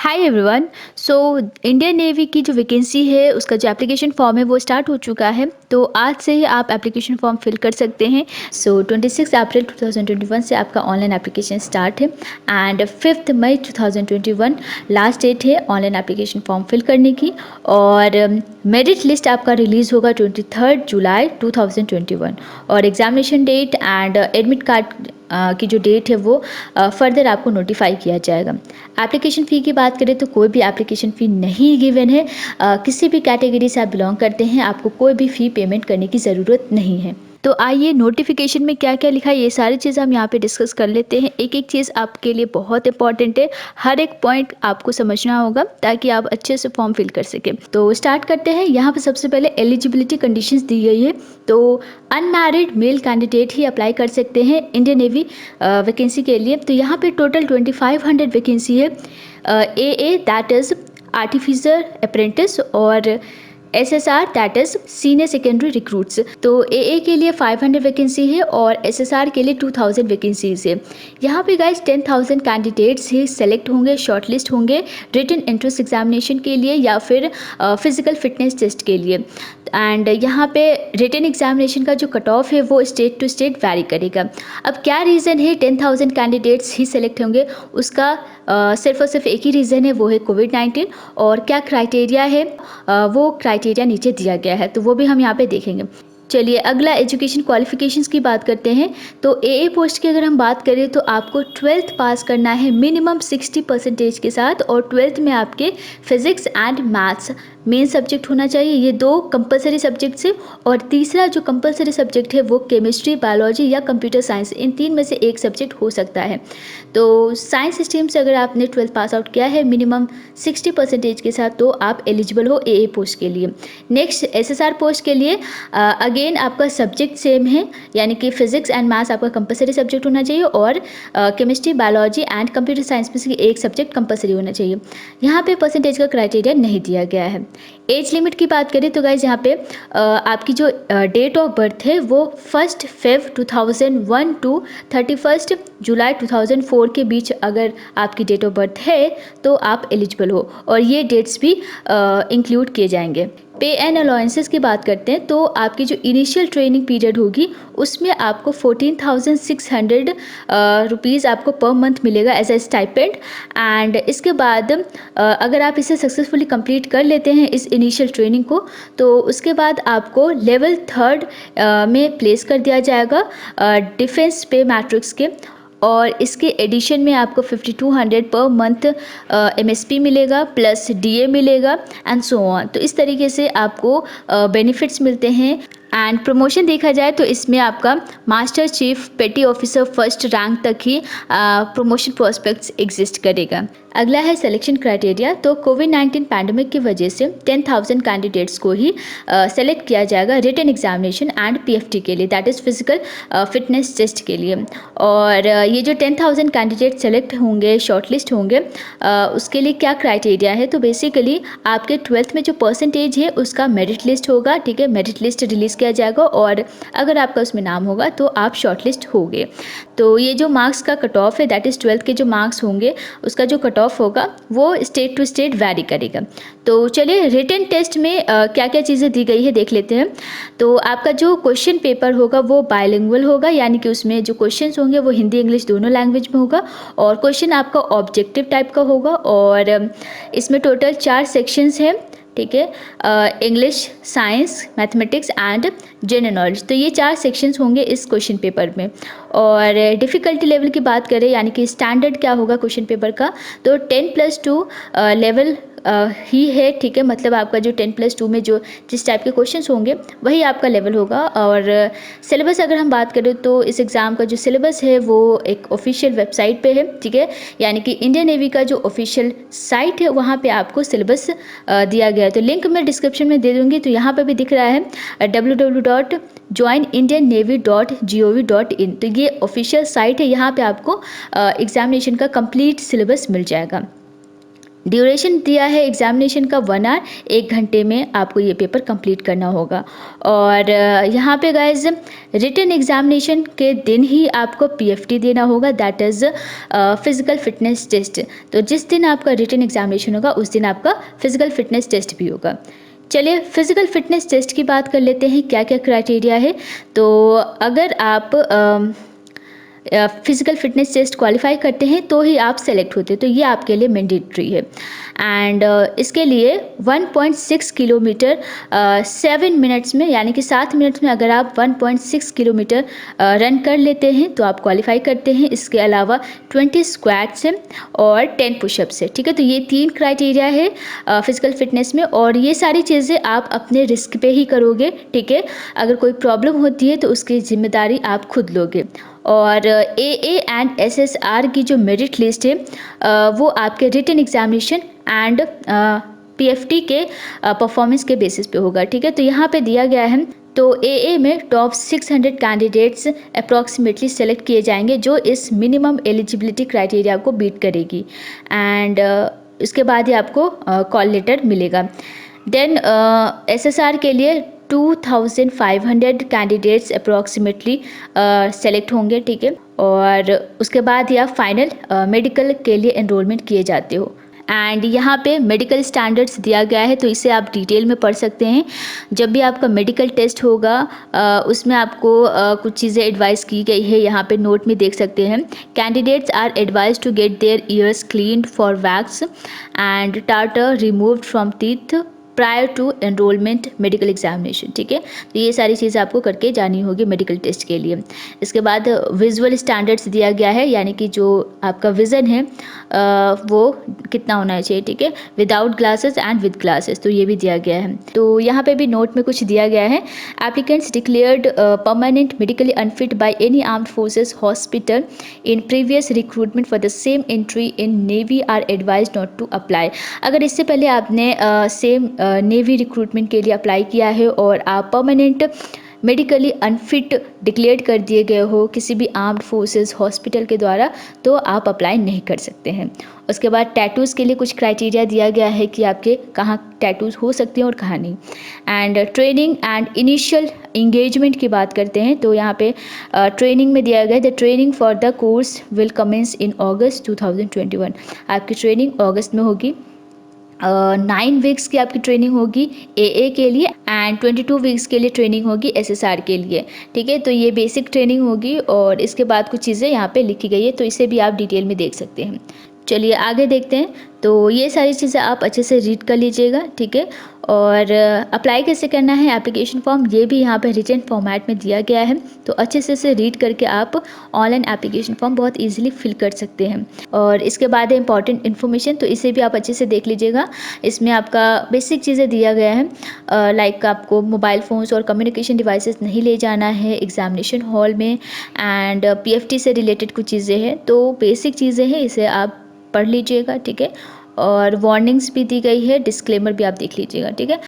Hi everyone. So Indian navy की जो vacancy है उसका जो एप्लीकेशन फॉर्म है वो स्टार्ट हो चुका है। तो आज से ही आप एप्लीकेशन फॉर्म फिल कर सकते हैं। 26 अप्रैल 2021 से आपका ऑनलाइन एप्लीकेशन स्टार्ट है एंड 5 मई 2021 लास्ट डेट है ऑनलाइन एप्लीकेशन फॉर्म फिल करने की। और मेरिट लिस्ट आपका रिलीज़ होगा 23 जुलाई 2021 और examination date and admit card की जो डेट है वो फर्दर आपको नोटिफाई किया जाएगा। एप्लीकेशन फ़ी की बात करें तो कोई भी एप्लीकेशन फ़ी नहीं गिवन है। किसी भी कैटेगरी से आप बिलोंग करते हैं आपको कोई भी फ़ी पेमेंट करने की ज़रूरत नहीं है। तो आइए नोटिफिकेशन में क्या क्या लिखा है ये सारी चीज़ हम यहाँ पे डिस्कस कर लेते हैं। एक एक चीज़ आपके लिए बहुत इंपॉर्टेंट है, हर एक पॉइंट आपको समझना होगा ताकि आप अच्छे से फॉर्म फिल कर सकें। तो स्टार्ट करते हैं। यहाँ पे सबसे पहले एलिजिबिलिटी कंडीशंस दी गई है। तो अनमैरिड मेल कैंडिडेट ही अप्लाई कर सकते हैं इंडियन नेवी वैकेंसी के लिए। तो यहाँ पे टोटल 2500 वैकेंसी है। ए दैट इज़ आर्टिफिशियल अप्रेंटिस और SSR that is senior secondary recruits. तो AA के लिए 500 वैकेंसी है और SSR के लिए 2000 वैकेंसीज है। यहाँ पे गाइस 10,000 कैंडिडेट्स ही सेलेक्ट होंगे, शॉर्टलिस्ट होंगे रिटन एंट्रेंस एग्जामिनेशन के लिए या फिर फिजिकल फिटनेस टेस्ट के लिए। एंड यहाँ पे रिटन एग्जामिनेशन का जो कट ऑफ है वो स्टेट टू स्टेट वैरी करेगा। अब क्या रीज़न है 10,000 कैंडिडेट्स ही सेलेक्ट होंगे, उसका सिर्फ और सिर्फ एक ही रीज़न है, वो है कोविड-19। और क्या क्राइटेरिया है वो क्राइटेरिया नीचे दिया गया है, तो वो भी हम यहाँ पे देखेंगे। चलिए अगला एजुकेशन क्वालिफिकेशंस की बात करते हैं। तो AA पोस्ट की अगर हम बात करें तो आपको 12th पास करना है मिनिमम 60% के साथ और 12th में आपके physics and maths main subject होना चाहिए। ये दो कंपलसरी सब्जेक्ट्स है और तीसरा जो कंपलसरी सब्जेक्ट है वो केमिस्ट्री, बायोलॉजी या कंप्यूटर साइंस, इन तीन में से एक सब्जेक्ट हो सकता है। तो साइंस स्ट्रीम से अगर आपने 12th पास आउट किया है मिनिमम 60% के साथ तो आप एलिजिबल हो AA पोस्ट के लिए। नेक्स्ट SSR पोस्ट के लिए अगेन आपका सब्जेक्ट सेम है, यानी कि फिजिक्स एंड मैथ्स आपका कंपलसरी सब्जेक्ट होना चाहिए और chemistry, biology and computer science में से एक सब्जेक्ट कंपलसरी होना चाहिए। यहाँ पे परसेंटेज का क्राइटेरिया नहीं दिया गया है। एज लिमिट की बात करें तो गाइज यहाँ पे आपकी जो डेट ऑफ बर्थ है वो 1 Feb 2001 टू 31 जुलाई 2004 के बीच अगर आपकी डेट ऑफ बर्थ है तो आप एलिजिबल हो और ये डेट्स भी इंक्लूड किए जाएंगे। पे एंड अलाउंसेस की बात करते हैं तो आपकी जो इनिशियल ट्रेनिंग पीरियड होगी उसमें आपको 14,600 रुपीज़ आपको पर मंथ मिलेगा एज ए स्टाइपेंड। एंड इसके बाद अगर आप इसे सक्सेसफुली कंप्लीट कर लेते हैं इस इनिशियल ट्रेनिंग को तो उसके बाद आपको लेवल 3 में प्लेस कर दिया जाएगा डिफेंस पे मैट्रिक्स के, और इसके एडिशन में आपको 5200 पर मंथ MSP मिलेगा प्लस DA मिलेगा एंड सो ऑन। तो इस तरीके से आपको बेनिफिट्स मिलते हैं। एंड प्रमोशन देखा जाए तो इसमें आपका मास्टर चीफ पेटी ऑफिसर फर्स्ट रैंक तक ही प्रमोशन प्रोस्पेक्ट्स एग्जिस्ट करेगा। अगला है सिलेक्शन क्राइटेरिया। तो कोविड-19 पैंडमिक की वजह से 10,000 कैंडिडेट्स को ही सेलेक्ट किया जाएगा रिटन एग्जामिनेशन एंड PFT के लिए, that is physical fitness test के लिए। और ये जो 10,000 कैंडिडेट सेलेक्ट होंगे, शॉर्टलिस्ट होंगे, उसके लिए क्या क्राइटेरिया है तो बेसिकली आपके 12th में जो परसेंटेज है उसका मेरिट लिस्ट होगा, ठीक है। मेरिट लिस्ट रिलीज़ किया जाएगा और अगर आपका उसमें नाम होगा तो आप शॉर्टलिस्ट होगे। तो ये जो मार्क्स का कट ऑफ है दैट इज़ 12th के जो मार्क्स होंगे उसका जो कट ऑफ होगा वो स्टेट टू स्टेट वैरी करेगा। तो चलिए रिटन टेस्ट में क्या क्या चीज़ें दी गई है देख लेते हैं। तो आपका जो क्वेश्चन पेपर होगा वो बायलिंगुअल होगा, यानी कि उसमें जो क्वेश्चंस होंगे वो हिंदी इंग्लिश दोनों लैंग्वेज में होगा और क्वेश्चन आपका ऑब्जेक्टिव टाइप का होगा और इसमें टोटल 4 सेक्शंस हैं, ठीक है। English, science, mathematics and general knowledge, तो ये 4 सेक्शंस होंगे इस क्वेश्चन पेपर में। और डिफ़िकल्टी लेवल की बात करें यानी कि स्टैंडर्ड क्या होगा क्वेश्चन पेपर का, तो 10+2 लेवल ही है, ठीक है। मतलब आपका जो 10+2 में जो जिस टाइप के क्वेश्चंस होंगे वही आपका लेवल होगा। और सिलेबस अगर हम बात करें तो इस एग्ज़ाम का जो सिलेबस है वो एक ऑफिशियल वेबसाइट पे है, ठीक है। यानी कि इंडियन नेवी का जो ऑफिशियल साइट है वहाँ पे आपको सिलेबस दिया गया है। तो लिंक मैं डिस्क्रिप्शन में दे दूँगी। तो यहाँ पर भी दिख रहा है www.joinindiannavy.gov.in। तो ये ऑफिशियल साइट है, यहाँ पे आपको एग्जामिनेशन का कंप्लीट सिलेबस मिल जाएगा। ड्यूरेशन दिया है एग्ज़ामिनेशन का 1 आवर, 1 घंटे में आपको ये पेपर कंप्लीट करना होगा। और यहाँ पे गाइज़ रिटन एग्ज़ामिनेशन के दिन ही आपको पीएफटी देना होगा, that is physical fitness test. तो जिस दिन आपका रिटन एग्ज़ामिनेशन होगा उस दिन आपका फिज़िकल फिटनेस टेस्ट भी होगा। चलिए फिज़िकल फिटनेस टेस्ट की बात कर लेते हैं, क्या क्या क्राइटेरिया है। तो अगर आप फिज़िकल फिटनेस टेस्ट क्वालिफाई करते हैं तो ही आप सेलेक्ट होते हैं, तो ये आपके लिए मैंडेटरी है। एंड इसके लिए 1.6 किलोमीटर 7 मिनट्स में, यानी कि 7 मिनट्स में अगर आप 1.6 किलोमीटर रन कर लेते हैं तो आप क्वालिफाई करते हैं। इसके अलावा 20 स्क्वाट्स है और 10 पुशअप्स है, ठीक है। तो ये 3 क्राइटेरिया है फिज़िकल फिटनेस में, और ये सारी चीज़ें आप अपने रिस्क पे ही करोगे, ठीक है। अगर कोई प्रॉब्लम होती है तो उसकी जिम्मेदारी आप खुद लोगे। और AA एंड SSR की जो मेरिट लिस्ट है वो आपके रिटन एग्जामिनेशन एंड PFT के परफॉर्मेंस के बेसिस पे होगा, ठीक है। तो यहाँ पे दिया गया है, तो AA में टॉप 600 कैंडिडेट्स अप्रॉक्सीमेटली सेलेक्ट किए जाएंगे जो इस मिनिमम एलिजिबिलिटी क्राइटेरिया को बीट करेगी। एंड उसके बाद ही आपको कॉल लेटर मिलेगा। देन SSR के लिए 2500 कैंडिडेट्स अप्रॉक्सीमेटली सेलेक्ट होंगे, ठीक है। और उसके बाद ही आप फाइनल मेडिकल के लिए एनरोलमेंट किए जाते हो। एंड यहाँ पे मेडिकल स्टैंडर्ड्स दिया गया है, तो इसे आप डिटेल में पढ़ सकते हैं। जब भी आपका मेडिकल टेस्ट होगा उसमें आपको कुछ चीज़ें एडवाइस की गई है, यहाँ पे नोट में देख सकते हैं। Candidates are advise to get their ears cleaned for wax and tartar removed from teeth prior to enrolment medical examination, ठीक है। तो ये सारी चीज़ें आपको करके जानी होगी मेडिकल टेस्ट के लिए। इसके बाद विजुअल स्टैंडर्ड्स दिया गया है, यानी कि जो आपका विज़न है वो कितना होना चाहिए, ठीक है, without glasses and with glasses, तो ये भी दिया गया है। तो यहाँ पे भी नोट में कुछ दिया गया है। Applicants declared permanent medically unfit by any armed forces hospital in previous recruitment for the same entry in navy are advise not to apply. अगर इससे पहले आपने सेम नेवी रिक्रूटमेंट के लिए अप्लाई किया है और आप परमानेंट मेडिकली अनफिट डिक्लेयर कर दिए गए हो किसी भी आर्म्ड फोर्सेस हॉस्पिटल के द्वारा, तो आप अप्लाई नहीं कर सकते हैं। उसके बाद टैटूज़ के लिए कुछ क्राइटेरिया दिया गया है कि आपके कहाँ टैटूज़ हो सकते हैं और कहाँ नहीं। And training and initial engagement की बात करते हैं, तो यहाँ पे ट्रेनिंग में दिया गया है, the training for the course will commence in August 2021। आपकी ट्रेनिंग अगस्त में होगी। 9 वीक्स की आपकी ट्रेनिंग होगी AA के लिए एंड 22 वीक्स के लिए ट्रेनिंग होगी SSR के लिए, ठीक है। तो ये बेसिक ट्रेनिंग होगी और इसके बाद कुछ चीज़ें यहाँ पे लिखी गई है, तो इसे भी आप डिटेल में देख सकते हैं। चलिए आगे देखते हैं। तो ये सारी चीज़ें आप अच्छे से रीड कर लीजिएगा, ठीक है। और अप्लाई कैसे करना है एप्लीकेशन फॉर्म, ये भी यहाँ पे रिटन फॉर्मेट में दिया गया है, तो अच्छे से इसे रीड करके आप ऑनलाइन एप्लीकेशन फॉर्म बहुत इजीली फिल कर सकते हैं। और इसके बाद है इंपॉर्टेंट इन्फॉर्मेशन, तो इसे भी आप अच्छे से देख लीजिएगा। इसमें आपका बेसिक चीज़ें दिया गया है, लाइक आपको मोबाइल फ़ोन्स और कम्युनिकेशन डिवाइसेस नहीं ले जाना है एग्जामिनेशन हॉल में, एंड PFT से रिलेटेड कुछ चीज़ें हैं, तो बेसिक चीज़ें हैं, इसे आप पढ़ लीजिएगा, ठीक है। और वार्निंग्स भी दी गई है, डिस्क्लेमर भी आप देख लीजिएगा, ठीक है।